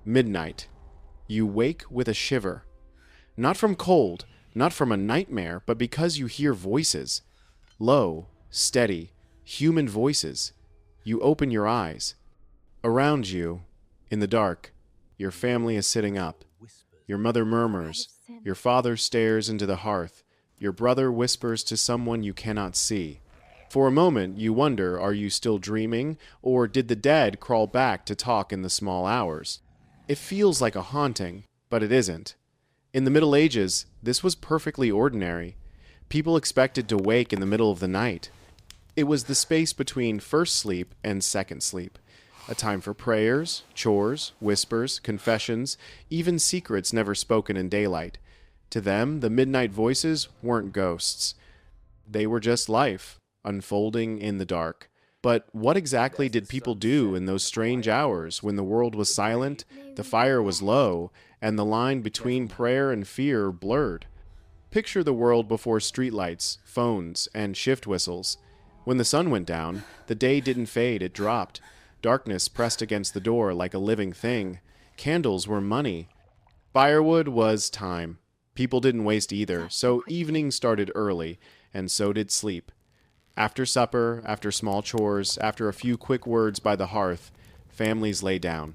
Midnight. You wake with a shiver. Not from cold, not from a nightmare, but because you hear voices. Low, steady, human voices. You open your eyes. Around you, in the dark, your family is sitting up. Your mother murmurs. Your father stares into the hearth. Your brother whispers to someone you cannot see. For a moment, you wonder, are you still dreaming, or did the dead crawl back to talk in the small hours? It feels like a haunting, but it isn't. In the Middle Ages, this was perfectly ordinary. People expected to wake in the middle of the night. It was the space between first sleep and second sleep. A time for prayers, chores, whispers, confessions, even secrets never spoken in daylight. To them, the midnight voices weren't ghosts. They were just life, unfolding in the dark. But what exactly did people do in those strange hours when the world was silent, the fire was low, and the line between prayer and fear blurred? Picture the world before streetlights, phones, and shift whistles. When the sun went down, the day didn't fade, it dropped. Darkness pressed against the door like a living thing. Candles were money. Firewood was time. People didn't waste either, so evening started early, and so did sleep. After supper, after small chores, after a few quick words by the hearth, families lay down.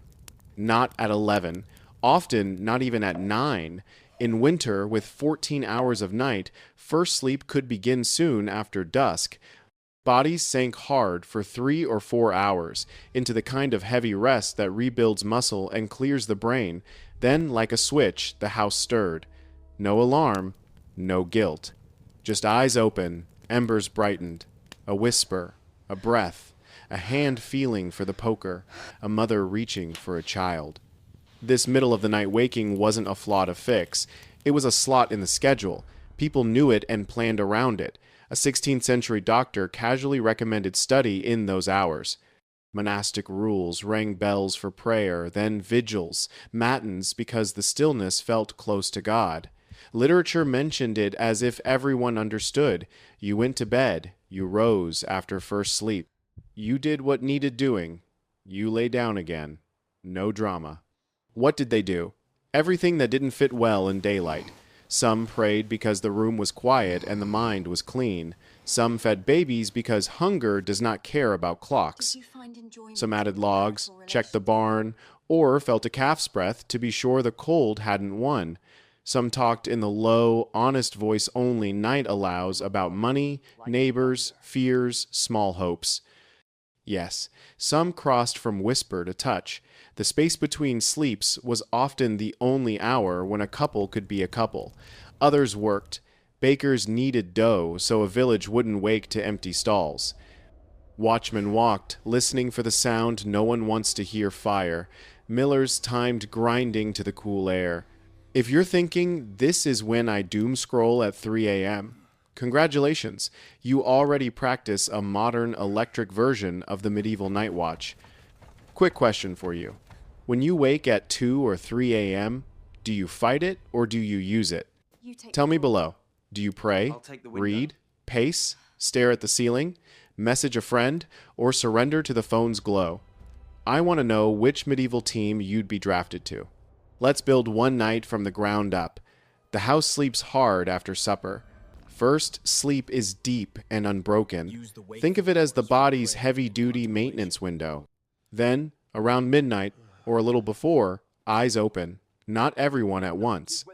Not at 11, often not even at 9. In winter, with 14 hours of night, first sleep could begin soon after dusk. Bodies sank hard for 3 or 4 hours, into the kind of heavy rest that rebuilds muscle and clears the brain. Then, like a switch, the house stirred. No alarm, no guilt. Just eyes open, embers brightened. A whisper, a breath, a hand feeling for the poker, a mother reaching for a child. This middle-of-the-night waking wasn't a flaw to fix. It was a slot in the schedule. People knew it and planned around it. A 16th century doctor casually recommended study in those hours. Monastic rules rang bells for prayer, then vigils, matins because the stillness felt close to God. Literature mentioned it as if everyone understood. You went to bed, you rose after first sleep. You did what needed doing. You lay down again. No drama. What did they do? Everything that didn't fit well in daylight. Some prayed because the room was quiet and the mind was clean. Some fed babies because hunger does not care about clocks. Some added logs, checked the barn, or felt a calf's breath to be sure the cold hadn't won. Some talked in the low, honest voice only night allows about money, neighbors, fears, small hopes. Yes, some crossed from whisper to touch. The space between sleeps was often the only hour when a couple could be a couple. Others worked. Bakers kneaded dough so a village wouldn't wake to empty stalls. Watchmen walked, listening for the sound no one wants to hear, fire. Millers timed grinding to the cool air. If you're thinking, this is when I doom scroll at 3 a.m., congratulations, you already practice a modern electric version of the medieval night watch. Quick question for you. When you wake at 2 or 3 a.m., do you fight it or do you use it? Tell me below. Do you pray, read, pace, stare at the ceiling, message a friend, or surrender to the phone's glow? I want to know which medieval team you'd be drafted to. Let's build one night from the ground up. The house sleeps hard after supper. First, sleep is deep and unbroken. Think of it as the body's heavy-duty maintenance window. Then, around midnight, or a little before, eyes open. Not everyone at once.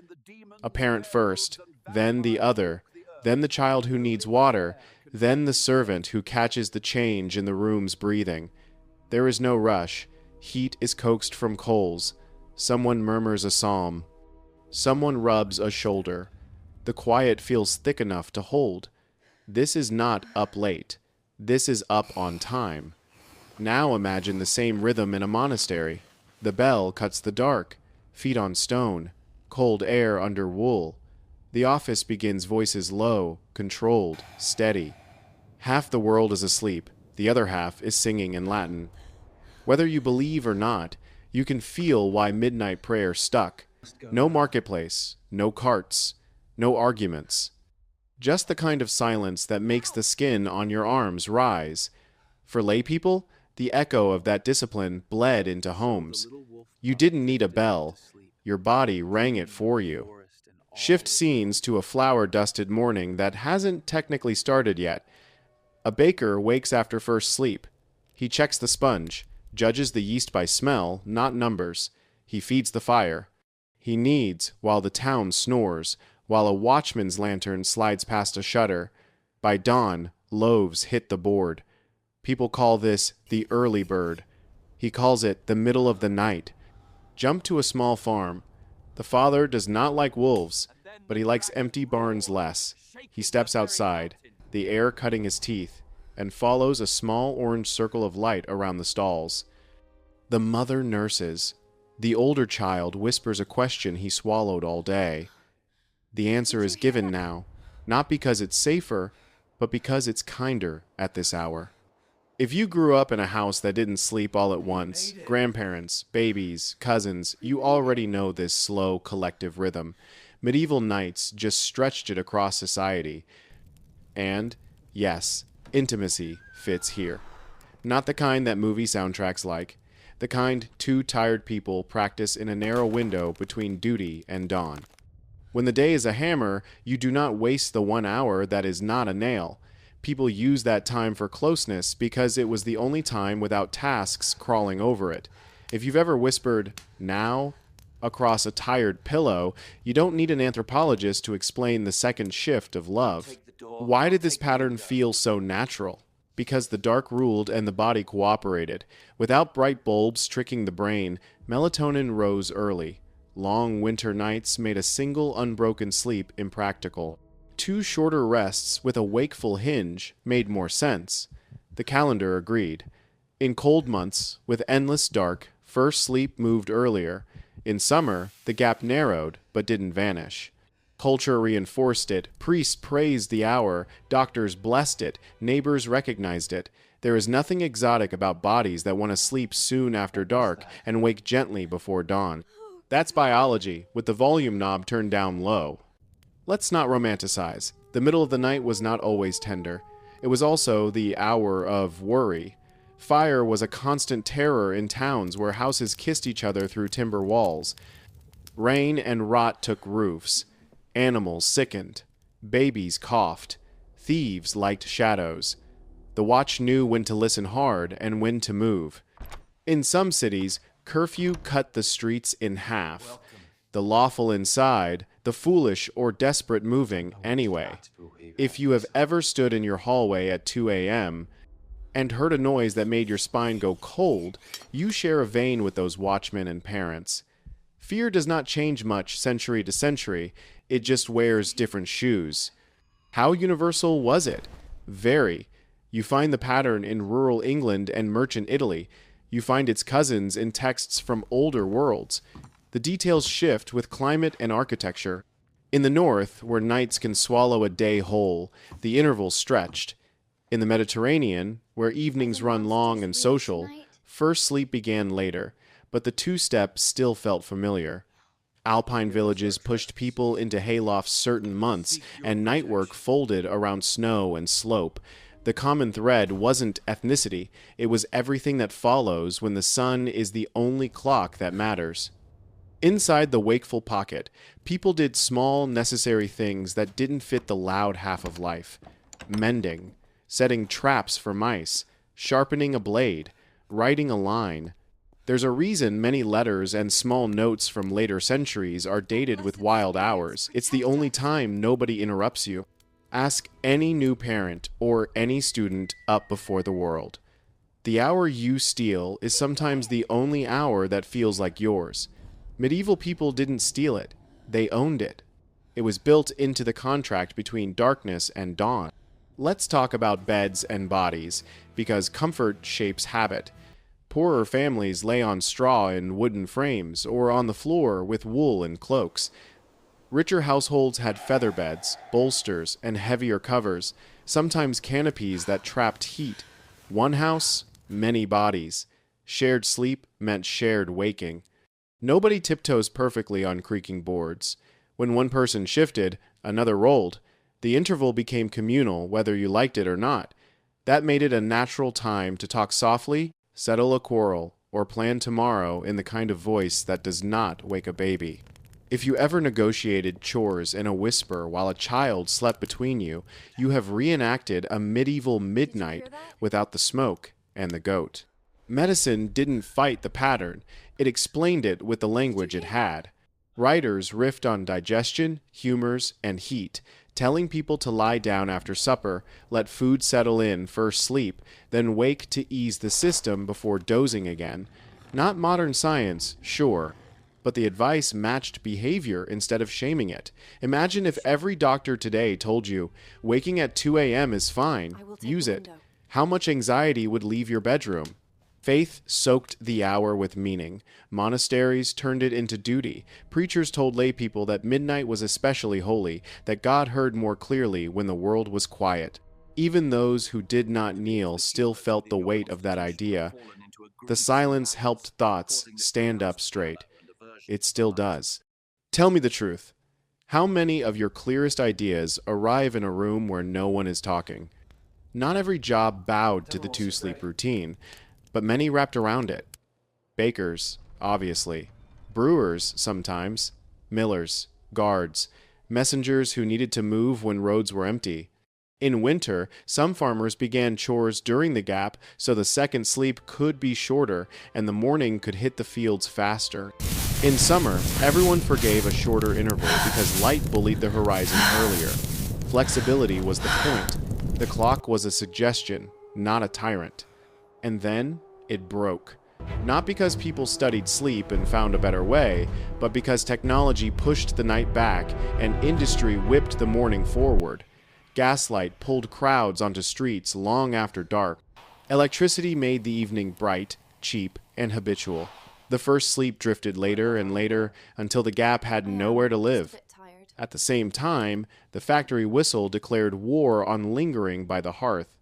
A parent first, then the other, then the child who needs water, then the servant who catches the change in the room's breathing. There is no rush. Heat is coaxed from coals. Someone murmurs a psalm. Someone rubs a shoulder. The quiet feels thick enough to hold. This is not up late. This is up on time. Now imagine the same rhythm in a monastery. The bell cuts the dark. Feet on stone. Cold air under wool. The office begins voices low, controlled, steady. Half the world is asleep. The other half is singing in Latin. Whether you believe or not, you can feel why midnight prayer stuck. No marketplace, no carts, no arguments. Just the kind of silence that makes the skin on your arms rise. For lay people, The echo of that discipline bled into homes. You didn't need a bell. Your body rang it for you. Shift scenes to a flower-dusted morning that hasn't technically started yet. A baker wakes after first sleep. He checks the sponge, judges the yeast by smell, not numbers. He feeds the fire. He kneads while the town snores, while a watchman's lantern slides past a shutter. By dawn, loaves hit the board. People call this the early bird. He calls it the middle of the night. Jump to a small farm. The father does not like wolves, but he likes empty barns less. He steps outside, the air cutting his teeth, and follows a small orange circle of light around the stalls. The mother nurses. The older child whispers a question he swallowed all day. The answer is given now, not because it's safer, but because it's kinder at this hour. If you grew up in a house that didn't sleep all at once, grandparents, babies, cousins, you already know this slow collective rhythm. Medieval nights just stretched it across society. And, yes, intimacy fits here. Not the kind that movie soundtracks like. The kind two tired people practice in a narrow window between duty and dawn. When the day is a hammer, you do not waste the 1 hour that is not a nail. People use that time for closeness because it was the only time without tasks crawling over it. If you've ever whispered, "now," across a tired pillow, you don't need an anthropologist to explain the second shift of love. Why did this pattern feel so natural? Because the dark ruled and the body cooperated. Without bright bulbs tricking the brain, melatonin rose early. Long winter nights made a single unbroken sleep impractical. 2 shorter rests with a wakeful hinge made more sense. The calendar agreed. In cold months, with endless dark, first sleep moved earlier. In summer, the gap narrowed, but didn't vanish. Culture reinforced it, priests praised the hour, doctors blessed it, neighbors recognized it. There is nothing exotic about bodies that want to sleep soon after dark and wake gently before dawn. That's biology, with the volume knob turned down low. Let's not romanticize. The middle of the night was not always tender. It was also the hour of worry. Fire was a constant terror in towns where houses kissed each other through timber walls. Rain and rot took roofs. Animals sickened. Babies coughed. Thieves liked shadows. The watch knew when to listen hard and when to move. In some cities, curfew cut the streets in half. The lawful inside, the foolish or desperate moving anyway. If you have ever stood in your hallway at 2 a.m. and heard a noise that made your spine go cold, you share a vein with those watchmen and parents. Fear does not change much century to century, it just wears different shoes. How universal was it? Very. You find the pattern in rural England and merchant Italy. You find its cousins in texts from older worlds. The details shift with climate and architecture. In the north, where nights can swallow a day whole, the intervals stretched. In the Mediterranean, where evenings run long and social, first sleep began later, but the two-step still felt familiar. Alpine villages pushed people into haylofts certain months, and night work folded around snow and slope. The common thread wasn't ethnicity, it was everything that follows when the sun is the only clock that matters. Inside the wakeful pocket, people did small, necessary things that didn't fit the loud half of life. Mending, setting traps for mice, sharpening a blade, writing a line. There's a reason many letters and small notes from later centuries are dated with wild hours. It's the only time nobody interrupts you. Ask any new parent or any student up before the world. The hour you steal is sometimes the only hour that feels like yours. Medieval people didn't steal it, they owned it. It was built into the contract between darkness and dawn. Let's talk about beds and bodies, because comfort shapes habit. Poorer families lay on straw in wooden frames, or on the floor with wool and cloaks. Richer households had feather beds, bolsters, and heavier covers, sometimes canopies that trapped heat. One house, many bodies. Shared sleep meant shared waking. Nobody tiptoes perfectly on creaking boards. When one person shifted, another rolled. The interval became communal, whether you liked it or not. That made it a natural time to talk softly, settle a quarrel, or plan tomorrow in the kind of voice that does not wake a baby. If you ever negotiated chores in a whisper while a child slept between you, you have reenacted a medieval midnight without the smoke and the goat. Medicine didn't fight the pattern, it explained it with the language it had. Writers riffed on digestion, humors, and heat, telling people to lie down after supper, let food settle in, first sleep, then wake to ease the system before dozing again. Not modern science, sure, but the advice matched behavior instead of shaming it. Imagine if every doctor today told you, waking at 2 a.m. is fine, use it. How much anxiety would leave your bedroom? Faith soaked the hour with meaning. Monasteries turned it into duty. Preachers told laypeople that midnight was especially holy, that God heard more clearly when the world was quiet. Even those who did not kneel still felt the weight of that idea. The silence helped thoughts stand up straight. It still does. Tell me the truth. How many of your clearest ideas arrive in a room where no one is talking? Not every job bowed to the two-sleep routine, but many wrapped around it. Bakers, obviously. Brewers, sometimes. Millers, guards, messengers who needed to move when roads were empty. In winter, some farmers began chores during the gap so the second sleep could be shorter and the morning could hit the fields faster. In summer, everyone forgave a shorter interval because light bullied the horizon earlier. Flexibility was the point. The clock was a suggestion, not a tyrant. And then it broke. Not because people studied sleep and found a better way, but because technology pushed the night back and industry whipped the morning forward. Gaslight pulled crowds onto streets long after dark. Electricity made the evening bright, cheap, and habitual. The first sleep drifted later and later until the gap had nowhere to live. At the same time, the factory whistle declared war on lingering by the hearth.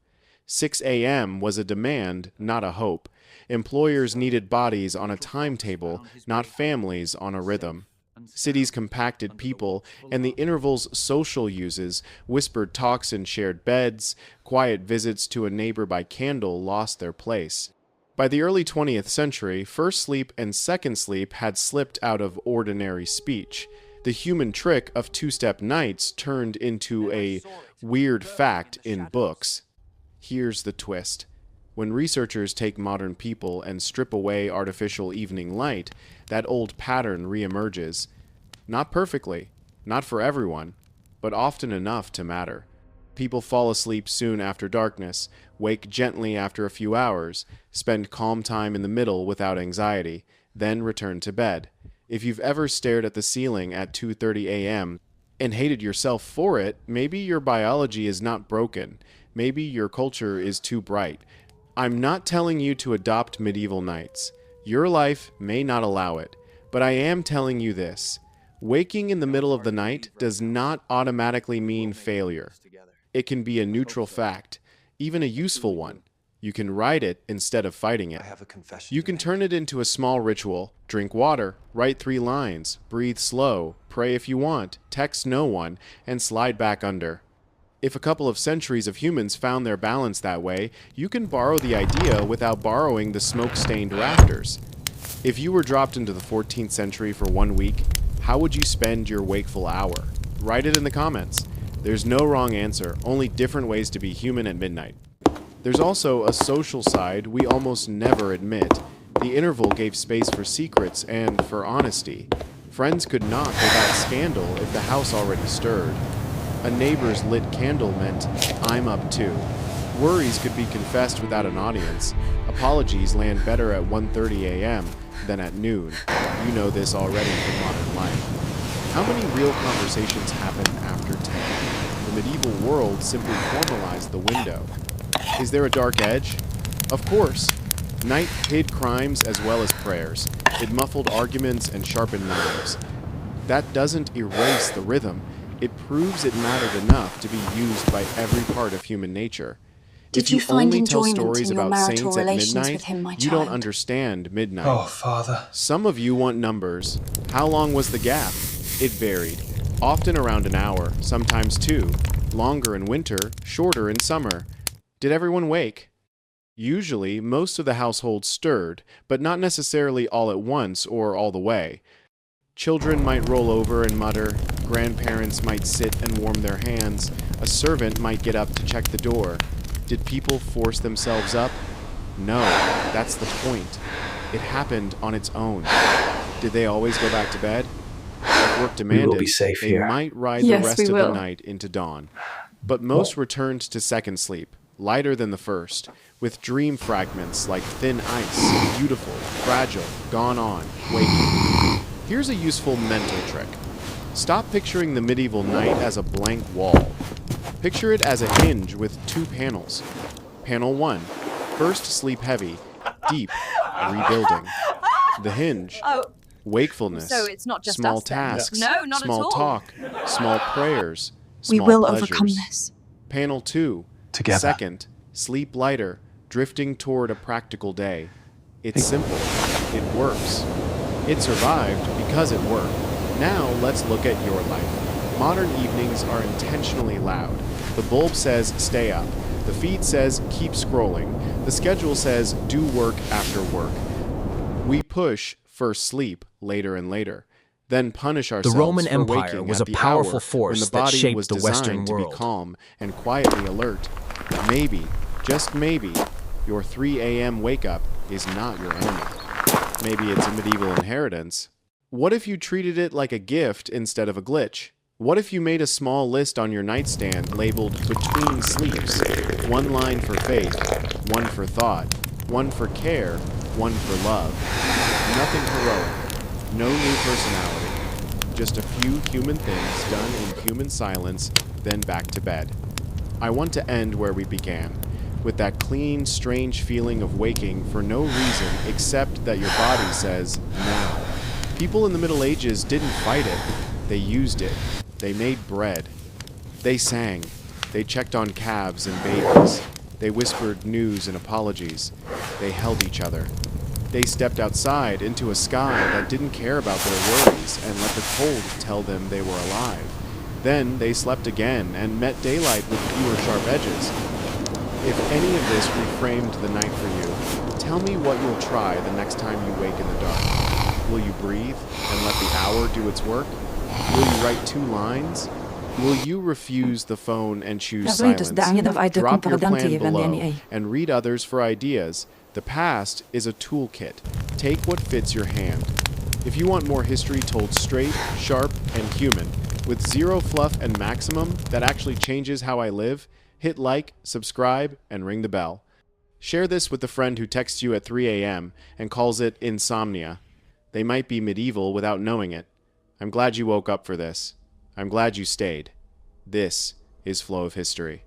6 a.m. was a demand, not a hope. Employers needed bodies on a timetable, not families on a rhythm. Cities compacted people, and the interval's social uses, whispered talks in shared beds, quiet visits to a neighbor by candle lost their place. By the early 20th century, first sleep and second sleep had slipped out of ordinary speech. The human trick of two-step nights turned into a weird fact in books. Here's the twist. When researchers take modern people and strip away artificial evening light, that old pattern reemerges. Not perfectly, not for everyone, but often enough to matter. People fall asleep soon after darkness, wake gently after a few hours, spend calm time in the middle without anxiety, then return to bed. If you've ever stared at the ceiling at 2:30 a.m. and hated yourself for it, maybe your biology is not broken. Maybe your culture is too bright. I'm not telling you to adopt medieval nights. Your life may not allow it, but I am telling you this. Waking in the middle of the night does not automatically mean failure. It can be a neutral fact, even a useful one. You can ride it instead of fighting it. You can turn it into a small ritual. Drink water, write 3 lines, breathe slow, pray if you want, text no one, and slide back under. If a couple of centuries of humans found their balance that way, you can borrow the idea without borrowing the smoke-stained rafters. If you were dropped into the 14th century for 1 week, how would you spend your wakeful hour? Write it in the comments. There's no wrong answer, only different ways to be human at midnight. There's also a social side we almost never admit. The interval gave space for secrets and for honesty. Friends could knock without scandal if the house already stirred. A neighbor's lit candle meant, I'm up too. Worries could be confessed without an audience. Apologies land better at 1:30 a.m. than at noon. You know this already from modern life. How many real conversations happen after 10? The medieval world simply formalized the window. Is there a dark edge? Of course. Night hid crimes as well as prayers. It muffled arguments and sharpened knives. That doesn't erase the rhythm. It proves it mattered enough to be used by every part of human nature. Did you find enjoyment in your marital relations with him, my child? You don't understand midnight. Oh, Father. Some of you want numbers. How long was the gap? It varied. Often around an hour, sometimes 2. Longer in winter, shorter in summer. Did everyone wake? Usually, most of the household stirred, but not necessarily all at once or all the way. Children might roll over and mutter, grandparents might sit and warm their hands, a servant might get up to check the door. Did people force themselves up? No, that's the point. It happened on its own. Did they always go back to bed? If work demanded, they might ride the rest of the night into dawn. But most returned to second sleep, lighter than the first, with dream fragments like thin ice, beautiful, fragile, gone on, waking. Here's a useful mental trick. Stop picturing the medieval night as a blank wall. Picture it as a hinge with two panels. Panel 1, first sleep heavy, deep, rebuilding. The hinge, wakefulness, so it's not just small us then. tasks, No, not small at all. talk, small prayers, We small will pleasures. overcome this. Panel 2, Together. second, sleep lighter, drifting toward a practical day. It's simple. It works. It survived because it worked. Now let's look at your life. Modern evenings are intentionally loud. The bulb says stay up. The feed says keep scrolling. The schedule says do work after work. We push first sleep later and later, then punish ourselves Roman for Empire waking was at a the powerful hour force when the that body shaped was the Western designed to world. be calm and quietly alert. Maybe, just maybe, your 3 a.m. wake-up is not your enemy. Maybe it's a medieval inheritance. What if you treated it like a gift instead of a glitch? What if you made a small list on your nightstand labeled Between Sleeps? One line for faith, one for thought, one for care, one for love. Nothing heroic, no new personality. Just a few human things done in human silence, then back to bed. I want to end where we began, with that clean, strange feeling of waking for no reason except that your body says, now. People in the Middle Ages didn't fight it. They used it. They made bread. They sang. They checked on calves and babies. They whispered news and apologies. They held each other. They stepped outside into a sky that didn't care about their worries and let the cold tell them they were alive. Then they slept again and met daylight with fewer sharp edges. If any of this reframed the night for you, tell me what you'll try the next time you wake in the dark. Will you breathe and let the hour do its work? Will you write 2 lines? Will you refuse the phone and choose silence? Drop your plan below and read others for ideas. The past is a toolkit. Take what fits your hand. If you want more history told straight, sharp, and human, with zero fluff and maximum that actually changes how I live, hit like, subscribe, and ring the bell. Share this with the friend who texts you at 3 a.m. and calls it insomnia. They might be medieval without knowing it. I'm glad you woke up for this. I'm glad you stayed. This is Flow of History.